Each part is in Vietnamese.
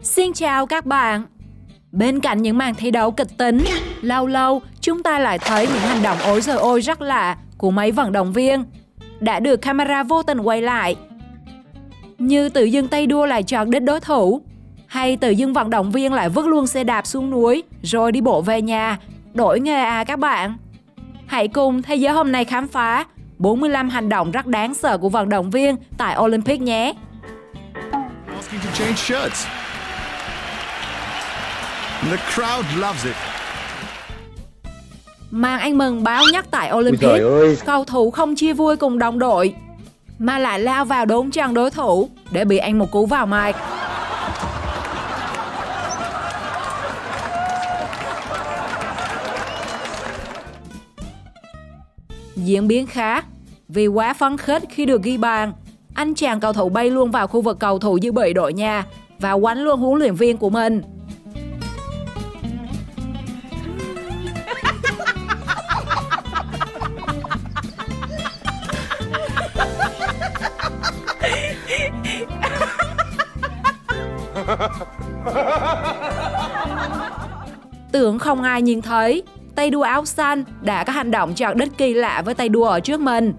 Xin chào các bạn. Bên cạnh những màn thi đấu kịch tính, lâu lâu chúng ta lại thấy những hành động ối giời ôi rất lạ của mấy vận động viên đã được camera vô tình quay lại. Như tự dưng tay đua lại chọt đích đối thủ, hay tự dưng vận động viên lại vứt luôn xe đạp xuống núi rồi đi bộ về nhà, đổi nghề à các bạn. Hãy cùng Thế giới hôm nay khám phá 45 hành động rất đáng sợ của vận động viên tại Olympic nhé. Asking to change shirts. The crowd loves it. Màn ăn mừng báo nhắc tại Olympic, cầu thủ không chia vui cùng đồng đội, mà lại lao vào đốn chân đối thủ để bị ăn một cú vào mặt. Diễn biến khác, vì quá phấn khích khi được ghi bàn, anh chàng cầu thủ bay luôn vào khu vực cầu thủ dự bị đội nhà và quánh luôn huấn luyện viên của mình. Tưởng không ai nhìn thấy, tay đua áo xanh đã có hành động chọt đích kỳ lạ với tay đua ở trước mình.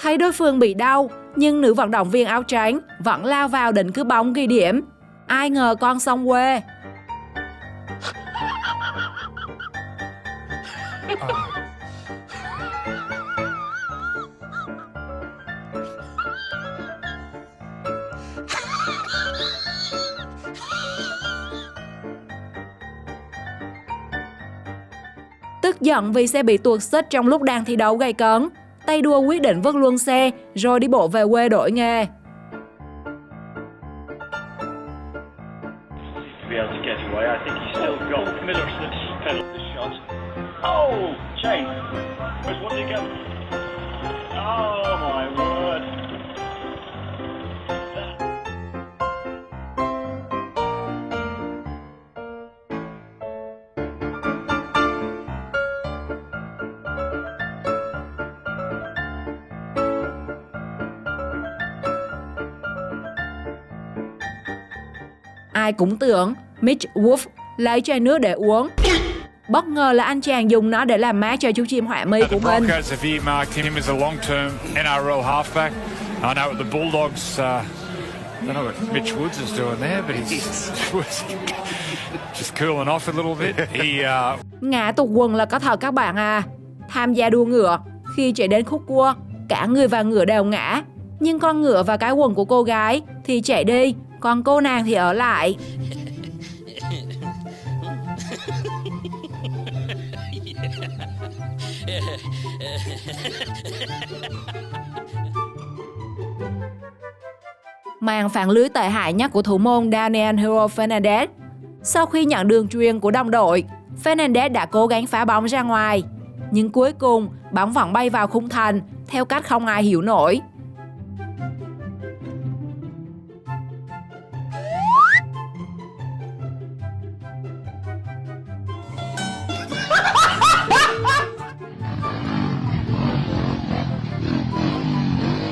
Thấy đối phương bị đau, nhưng nữ vận động viên áo trắng vẫn lao vào định cướp bóng ghi điểm. Ai ngờ con sông quê. Tức giận vì xe bị tuột xích trong lúc đang thi đấu gay cấn, tay đua quyết định vứt luôn xe rồi đi bộ về quê đổi nghề. Ai cũng tưởng Mitch Wolf lấy chai nước để uống. Bất ngờ là anh chàng dùng nó để làm mát cho chú chim họa mi của mình. I don't know what Mitch Woods is doing there, but he's just cooling off a little bit. Ngã tụt quần là có thật các bạn à. Tham gia đua ngựa, khi chạy đến khúc cua, cả người và ngựa đều ngã. Nhưng con ngựa và cái quần của cô gái thì chạy đi, còn cô nàng thì ở lại. Màn phản lưới tệ hại nhất của thủ môn Daniel Hero Fernandez. Sau khi nhận đường truyền của đồng đội, Fernandez đã cố gắng phá bóng ra ngoài. Nhưng cuối cùng, bóng vẫn bay vào khung thành theo cách không ai hiểu nổi.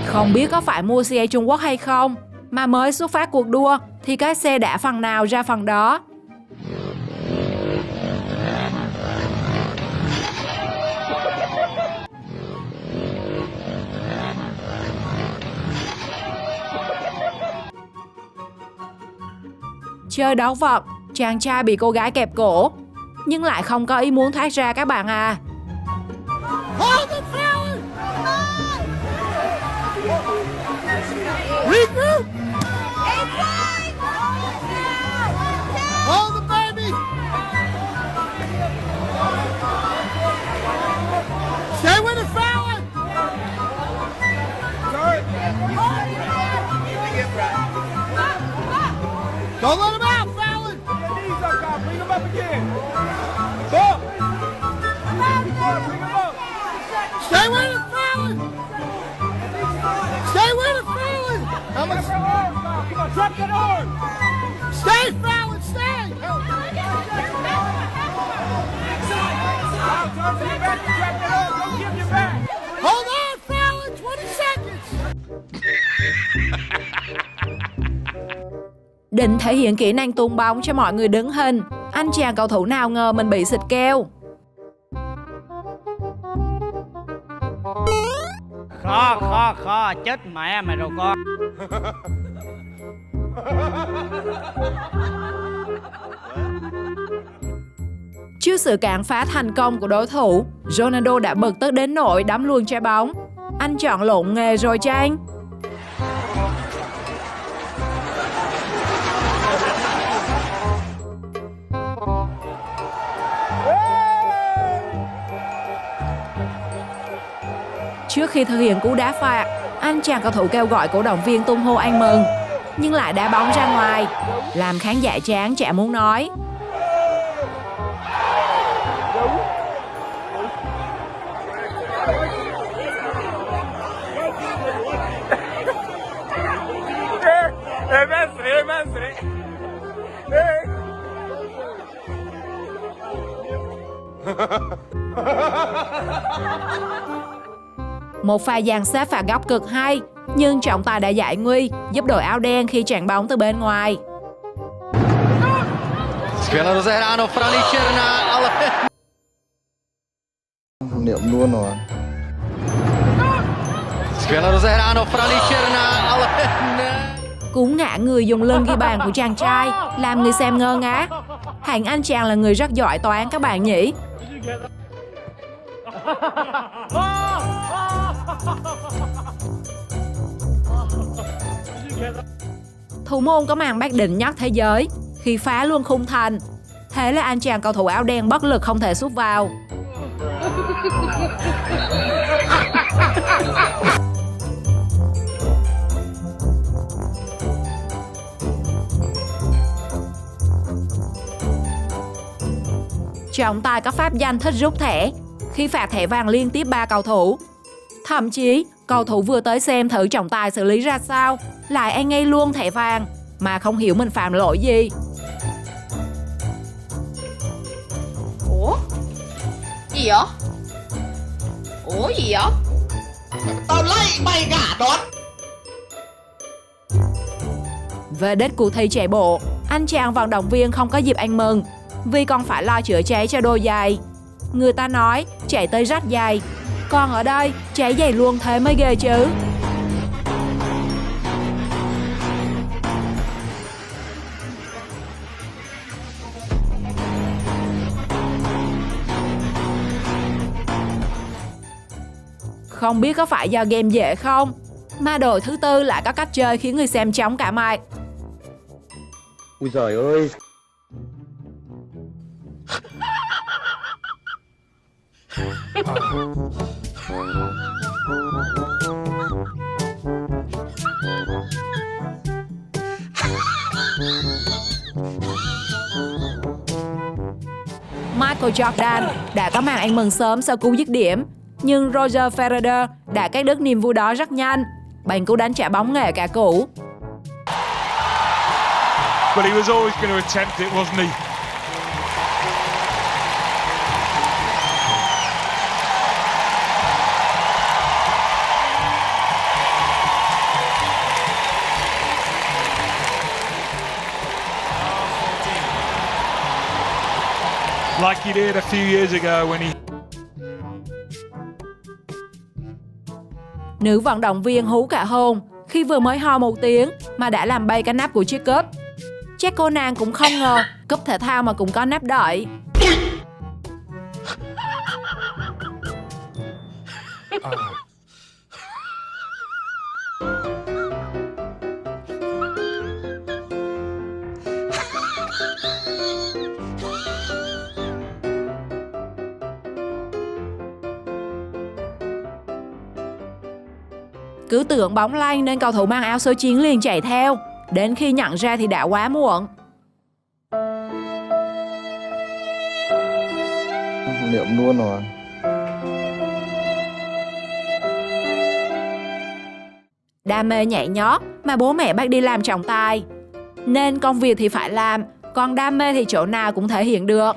Không biết có phải mua xe Trung Quốc hay không, mà mới xuất phát cuộc đua thì cái xe đã phần nào ra phần đó. Chơi đấu vật, chàng trai bị cô gái kẹp cổ, nhưng lại không có ý muốn thoát ra các bạn à. Regroup! Hold the baby! Stay with it, Fallon! Don't let him out, Fallon! Knees up, God. Bring him up again. Go! Bring him up. Stay with it, Fallon! Stay with it, Fallon! How much? Come on, drop that arm! Stay, Fallon, stay! Định thể hiện kỹ năng tung bóng cho mọi người đứng hình, anh chàng cầu thủ nào ngờ mình bị xịt keo. Khó, chết mẹ mày rồi con. Trước sự cản phá thành công của đối thủ, Ronaldo đã bực tức đến nỗi đấm luôn trái bóng. Anh chọn lộn nghề rồi chăng? Trước khi thực hiện cú đá phạt, anh chàng cầu thủ kêu gọi cổ động viên tung hô ăn mừng, nhưng lại đá bóng ra ngoài, làm khán giả chán chả muốn nói. Một pha dàn xếp phạt góc cực hay, nhưng trọng tài đã giải nguy, giúp đội áo đen khi chặn bóng từ bên ngoài. Skvěle rozehráno, Frany Černá, ale... Niệm luôn rồi. Skvěle rozehráno, Frany Černá, ale... Cú ngã người dùng lưng ghi bàn của chàng trai làm người xem ngơ ngác. Hẳn anh chàng là người rất giỏi toán các bạn nhỉ? Thủ môn có màn bắt định nhất thế giới khi phá luôn khung thành. Thế là anh chàng cầu thủ áo đen bất lực không thể sút vào. Trọng tài có pháp danh thích rút thẻ khi phạt thẻ vàng liên tiếp 3 cầu thủ. Thậm chí, cầu thủ vừa tới xem thử trọng tài xử lý ra sao, lại ăn ngay luôn thẻ vàng mà không hiểu mình phạm lỗi gì. Ủa? Gì vậy? Ủa gì vậy? Tao lấy mày gả đón. Về đích cuộc thi chạy bộ, anh chàng vận động viên không có dịp ăn mừng vì còn phải lo chữa cháy cho đôi giày. Người ta nói chạy tới rách giày, còn ở đây cháy giày luôn thế mới ghê chứ. Không biết có phải do game dễ không, mà đội thứ tư lại có cách chơi khiến người xem chóng cả mặt. Ui giời ơi. Michael Jordan đã có màn ăn mừng sớm sau cú dứt điểm, nhưng Roger Federer đã cắt đứt niềm vui đó rất nhanh bằng cú đánh trả bóng nghề cả cũ. Well, he was always going to attempt it, wasn't he? Like he did a few years ago when he... Nữ vận động viên hú cả hồn khi vừa mới ho một tiếng mà đã làm bay cái nắp của chiếc cúp. Chắc cô nàng cũng không ngờ cúp thể thao mà cũng có nắp đậy. Cứ tưởng bóng lanh nên cầu thủ mang áo số 9 liền chạy theo. Đến khi nhận ra thì đã quá muộn. Niệm luôn rồi. Đam mê nhảy nhót mà bố mẹ bắt đi làm trọng tài, nên công việc thì phải làm, còn đam mê thì chỗ nào cũng thể hiện được.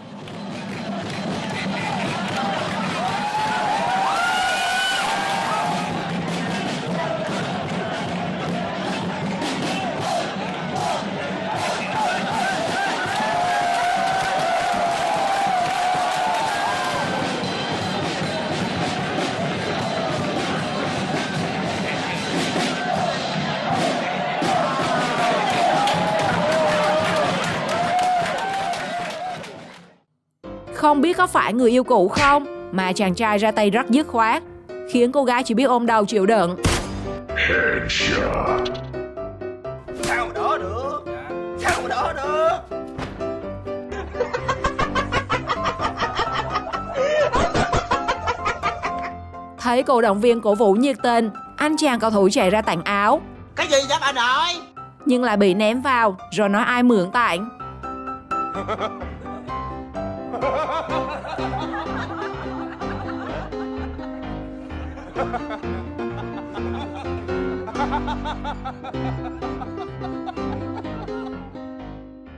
Không biết có phải người yêu cũ không mà chàng trai ra tay rất dứt khoát, khiến cô gái chỉ biết ôm đầu chịu đựng. Sao mà đỡ được? Sao mà đỡ được? Thấy cổ động viên cổ vũ nhiệt tình, anh chàng cầu thủ chạy ra tặng áo, Cái gì vậy bà nội? nhưng lại bị ném vào rồi nói ai mượn tặng.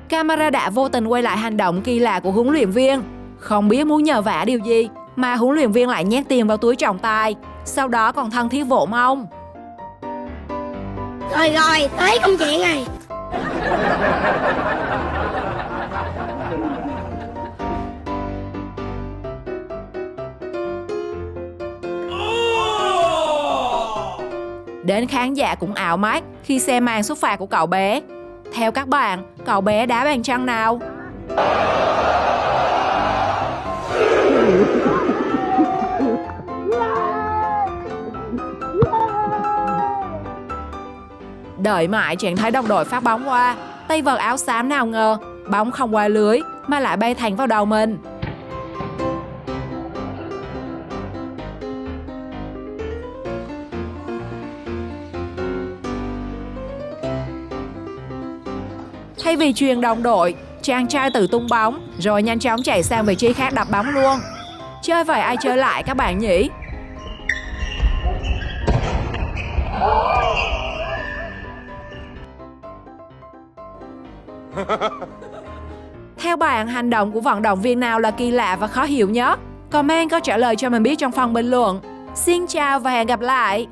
Camera đã vô tình quay lại hành động kỳ lạ của huấn luyện viên. Không biết muốn nhờ vả điều gì mà huấn luyện viên lại nhét tiền vào túi trọng tài, sau đó còn thân thiết vỗ mông. Rồi rồi, tới công chuyện này. Đến khán giả cũng ảo mắt khi xem màn xuất phạt của cậu bé. Theo các bạn, cậu bé đá bàn chân nào? Đợi mãi chẳng thấy đồng đội phát bóng qua, tay vợt áo xám nào ngờ bóng không qua lưới mà lại bay thẳng vào đầu mình. Thay vì truyền đồng đội, chàng trai tự tung bóng rồi nhanh chóng chạy sang vị trí khác đập bóng luôn. Chơi vậy ai chơi lại các bạn nhỉ? Theo bạn, hành động của vận động viên nào là kỳ lạ và khó hiểu nhất? Comment câu trả lời cho mình biết trong phần bình luận. Xin chào và hẹn gặp lại!